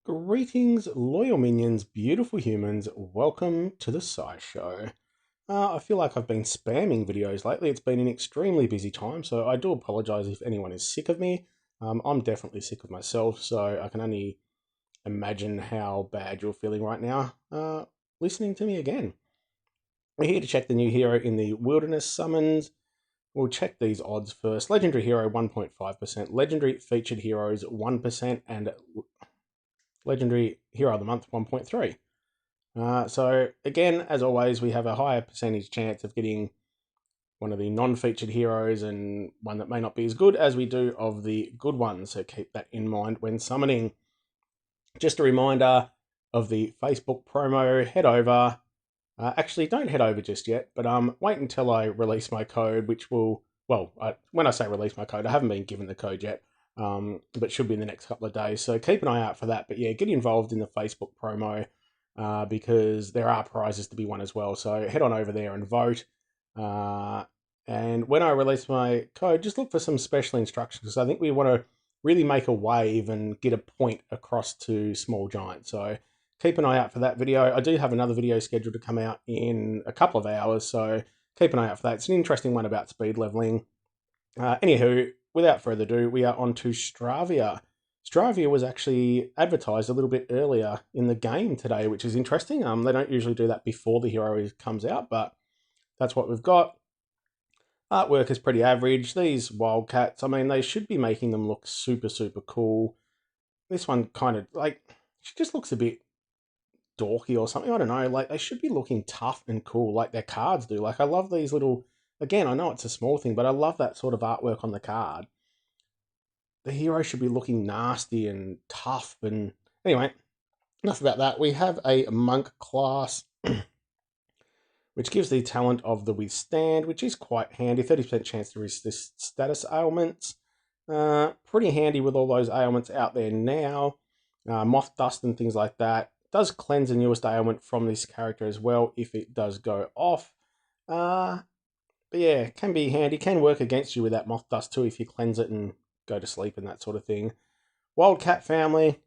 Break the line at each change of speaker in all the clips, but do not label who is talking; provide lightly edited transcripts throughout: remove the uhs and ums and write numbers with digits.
Greetings, loyal minions, beautiful humans. Welcome to the SciShow. I feel like I've been spamming videos lately. It's been an extremely busy time, so I do apologise if anyone is sick of me. I'm definitely sick of myself, so I can only imagine how bad you're feeling right now listening to me again. We're here to check the new hero in the Wilderness Summons. We'll check these odds first. Legendary Hero 1.5%, Legendary Featured Heroes 1%, and Legendary Hero of the Month 1.3. So again, as always, we have a higher percentage chance of getting one of the non-featured heroes and one that may not be as good as we do of the good ones. So keep that in mind when summoning. Just a reminder of the Facebook promo. Head over. Actually, don't head over just yet, but wait until I release my code, which will, well, when I say release my code, I haven't been given the code yet, but should be in the next couple of days. So keep an eye out for that. But yeah, get involved in the Facebook promo because there are prizes to be won as well. So head on over there and vote. And when I release my code, just look for some special instructions because I think we want to really make a wave and get a point across to Small Giant. So keep an eye out for that video. I do have another video scheduled to come out in a couple of hours, so keep an eye out for that. It's an interesting one about speed leveling. Anywho, without further ado, we are on to Stravia. Stravia was actually advertised a little bit earlier in the game today, which is interesting. They don't usually do that before the hero comes out, but that's what we've got. Artwork is pretty average. These Wildcats, I mean, they should be making them look super, super cool. This one kind of, like, she just looks a bit dorky or something. I don't know. Like, they should be looking tough and cool like their cards do. Like, I love these little, again, I know it's a small thing, but I love that sort of artwork on the card. The hero should be looking nasty and tough. And anyway, enough about that. We have a monk class, which gives the talent of the withstand, which is quite handy. 30% chance to resist status ailments. Pretty handy with all those ailments out there now. Moth dust and things like that. Does cleanse the newest ailment from this character as well if it does go off. But yeah, can be handy. Can work against you with that moth dust too if you cleanse it and go to sleep and that sort of thing. Wildcat family.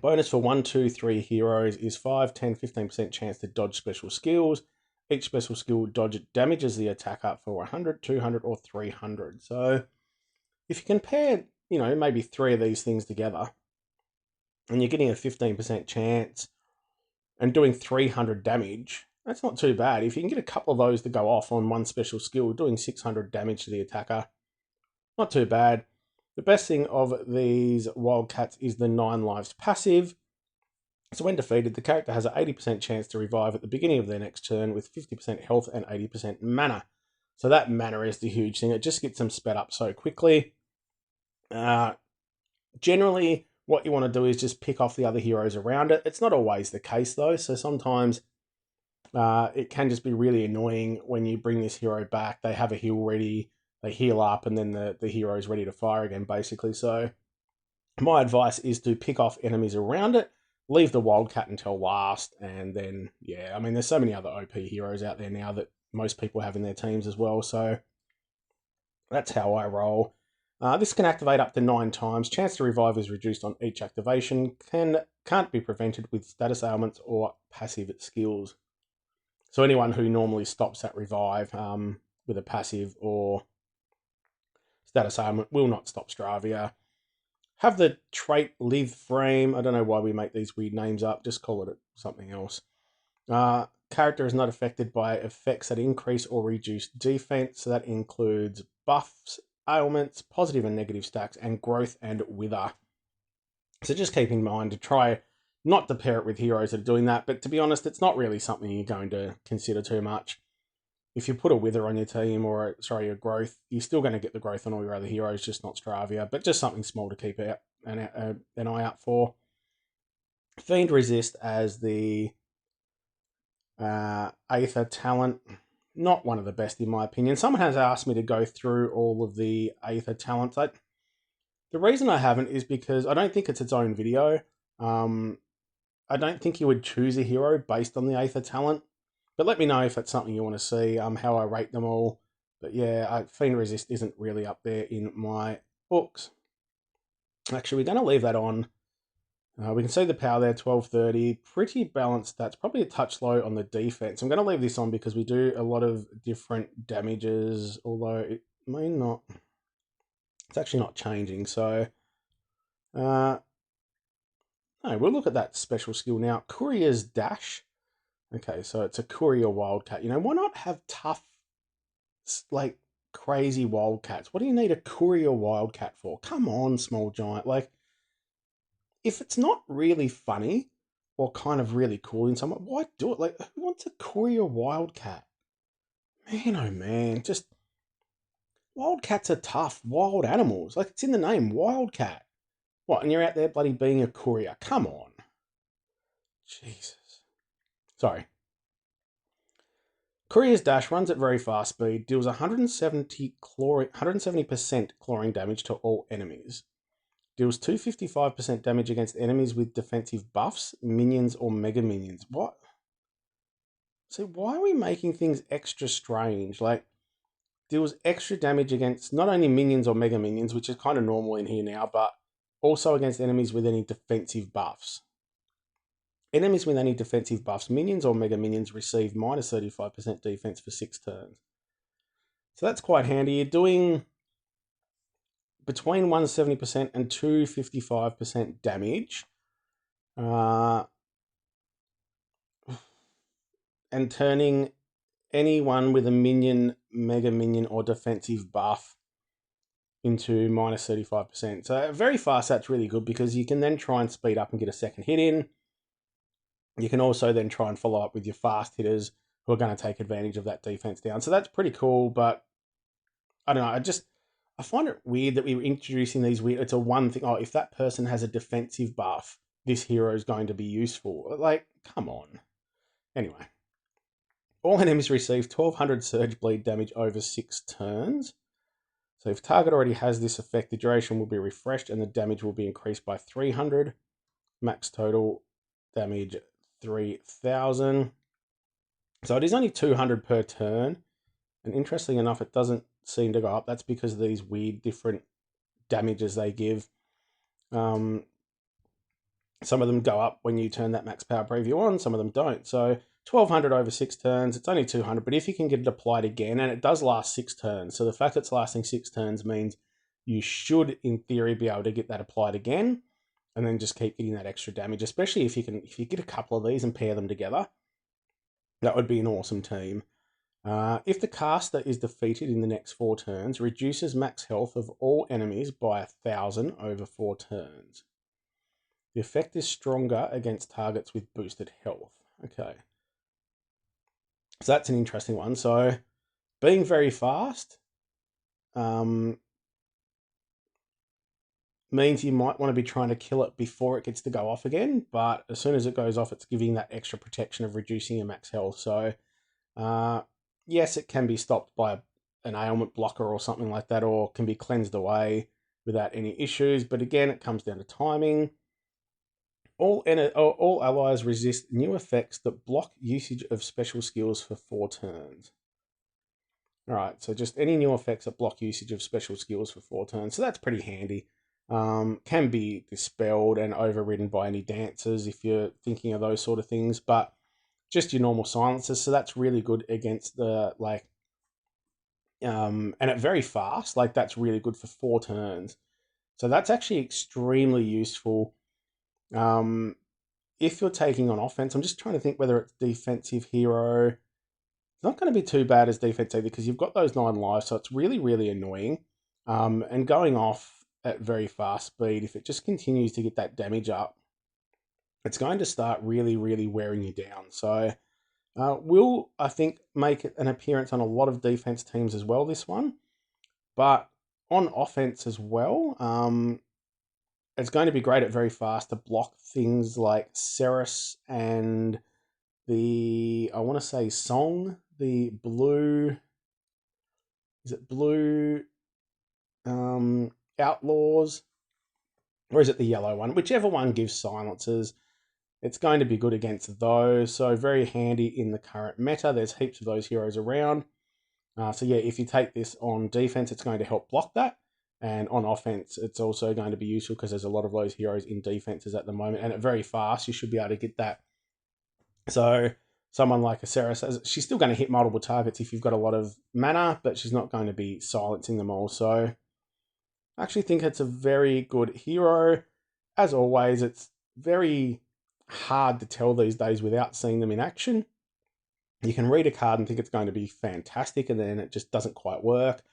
Bonus for 1, 2, 3 heroes is 5, 10, 15% chance to dodge special skills. Each special skill dodge damages the attacker for 100, 200, or 300. So if you compare, maybe 3 of these things together, and you're getting a 15% chance and doing 300 damage, that's not too bad. If you can get a couple of those to go off on one special skill, doing 600 damage to the attacker, not too bad. The best thing of these Wildcats is the 9 lives passive. So when defeated, the character has an 80% chance to revive at the beginning of their next turn with 50% health and 80% mana. So that mana is the huge thing. It just gets them sped up so quickly. Generally, what you want to do is just pick off the other heroes around it. It's not always the case though, so sometimes it can just be really annoying when you bring this hero back. They have a heal ready, they heal up, and then the hero is ready to fire again, basically. So my advice is to pick off enemies around it, leave the Wildcat until last, and then, yeah, I mean, there's so many other OP heroes out there now that most people have in their teams as well, so that's how I roll. This can activate up to 9 times. Chance to revive is reduced on each activation. Can't be prevented with status ailments or passive skills. So anyone who normally stops that revive with a passive or status ailment will not stop Stravia. Have the trait Live Frame. I don't know why we make these weird names up. Just call it something else. Character is not affected by effects that increase or reduce defense. So that includes buffs, ailments, positive and negative stacks, and growth and wither. So just keep in mind to try not to pair it with heroes that are doing that. But to be honest, it's not really something you're going to consider too much. If you put a wither on your team or, a growth, you're still going to get the growth on all your other heroes, just not Stravia. But just something small to keep an eye out for. Fiend Resist as the Aether talent. Not one of the best in my opinion. Someone has asked me to go through all of the Aether talents. The reason I haven't is because I don't think it's its own video. I don't think you would choose a hero based on the Aether talent. But let me know if that's something you want to see, how I rate them all. But yeah, Fiend Resist isn't really up there in my books. Actually, we're going to leave that on We can see the power there, 1230. Pretty balanced. That's probably a touch low on the defense. I'm going to leave this on because we do a lot of different damages, although it may not. It's actually not changing. So, no, we'll look at that special skill now. Courier's Dash. Okay, so it's a courier wildcat. You know, why not have tough, like, crazy wildcats? What do you need a courier wildcat for? Come on, small giant. Like, if it's not really funny or kind of really cool in some way, why do it? Like, who wants a courier wildcat? Man, oh man, just wildcats are tough, wild animals. Like, it's in the name, wildcat. What, and you're out there bloody being a courier? Come on. Jesus. Sorry. Courier's Dash runs at very fast speed, deals 170% clawing damage to all enemies. Deals 255% damage against enemies with defensive buffs, minions, or mega minions. What? So why are we making things extra strange? Like, deals extra damage against not only minions or mega minions, which is kind of normal in here now, but also against enemies with any defensive buffs. Enemies with any defensive buffs, minions or mega minions, receive minus 35% defense for 6 turns. So that's quite handy. You're doing between 170% and 255% damage. And turning anyone with a minion, mega minion, or defensive buff into minus 35%. So very fast, that's really good because you can then try and speed up and get a second hit in. You can also then try and follow up with your fast hitters who are going to take advantage of that defense down. So that's pretty cool, but I don't know. I find it weird that we were introducing these weird. It's a one thing. Oh, if that person has a defensive buff, this hero is going to be useful. Like, come on. Anyway, all enemies receive 1200 surge bleed damage over 6 turns. So if target already has this effect, the duration will be refreshed and the damage will be increased by 300. Max total damage 3000. So it is only 200 per turn. And interestingly enough, it doesn't seem to go up. That's because of these weird different damages they give. Some of them go up when you turn that max power preview on, some of them don't. So 1200 over 6 turns, it's only 200, but if you can get it applied again, and it does last 6 turns, so the fact it's lasting 6 turns means you should, in theory, be able to get that applied again, and then just keep getting that extra damage, especially if you get a couple of these and pair them together. That would be an awesome team. If the caster is defeated in the next 4 turns, reduces max health of all enemies by 1000 over 4 turns. The effect is stronger against targets with boosted health. Okay. So that's an interesting one. So being very fast means you might want to be trying to kill it before it gets to go off again. But as soon as it goes off, it's giving that extra protection of reducing your max health. So yes, it can be stopped by an ailment blocker or something like that, or can be cleansed away without any issues. But again, it comes down to timing. All allies resist new effects that block usage of special skills for 4 turns. Alright, so just any new effects that block usage of special skills for 4 turns. So that's pretty handy. Can be dispelled and overridden by any dancers if you're thinking of those sort of things, but just your normal silencers. So that's really good against the, like, and at very fast, like that's really good for 4 turns. So that's actually extremely useful. If you're taking on offense, I'm just trying to think whether it's defensive hero. It's not going to be too bad as defense either because you've got those 9 lives, so it's really, really annoying. And going off at very fast speed, if it just continues to get that damage up, it's going to start really, really wearing you down. So will, I think, make an appearance on a lot of defense teams as well, this one. But on offense as well, it's going to be great at very fast to block things like Ceres and the, I want to say Song, the blue, is it blue Outlaws? Or is it the yellow one? Whichever one gives silencers, it's going to be good against those. So very handy in the current meta. There's heaps of those heroes around. So yeah, if you take this on defense, it's going to help block that. And on offense, it's also going to be useful because there's a lot of those heroes in defenses at the moment, and at very fast, you should be able to get that. So someone like a Sarah says she's still going to hit multiple targets if you've got a lot of mana, but she's not going to be silencing them all. So I actually think it's a very good hero. As always, it's very hard to tell these days without seeing them in action. You can read a card and think it's going to be fantastic, and then it just doesn't quite work.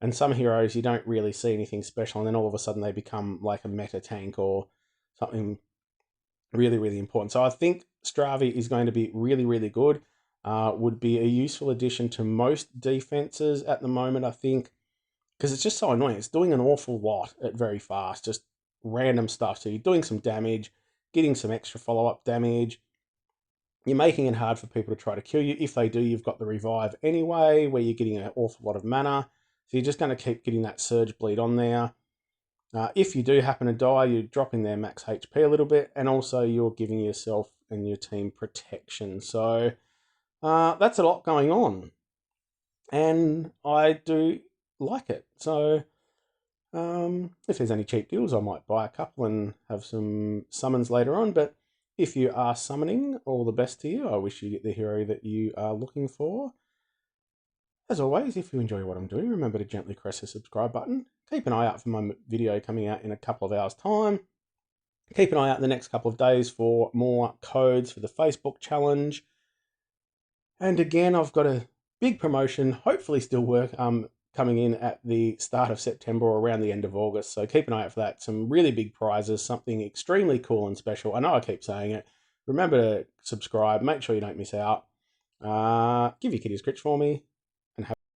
And some heroes, you don't really see anything special, and then all of a sudden they become like a meta tank or something really, really important. So I think Stravia is going to be really, really good. Would be a useful addition to most defenses at the moment, I think, because it's just so annoying. It's doing an awful lot at very fast, just random stuff. So you're doing some damage, getting some extra follow-up damage. You're making it hard for people to try to kill you. If they do, you've got the revive anyway, where you're getting an awful lot of mana. So you're just going to keep getting that surge bleed on there. If you do happen to die, you're dropping their max HP a little bit, and also you're giving yourself and your team protection. So that's a lot going on, and I do like it. So if there's any cheap deals, I might buy a couple and have some summons later on. But if you are summoning, all the best to you. I wish you get the hero that you are looking for. As always, if you enjoy what I'm doing, remember to gently press the subscribe button. Keep an eye out for my video coming out in a couple of hours' time. Keep an eye out in the next couple of days for more codes for the Facebook challenge. And again, I've got a big promotion, hopefully still coming in at the start of September or around the end of August. So keep an eye out for that. Some really big prizes, something extremely cool and special. I know I keep saying it. Remember to subscribe. Make sure you don't miss out. Give your kitties grits for me.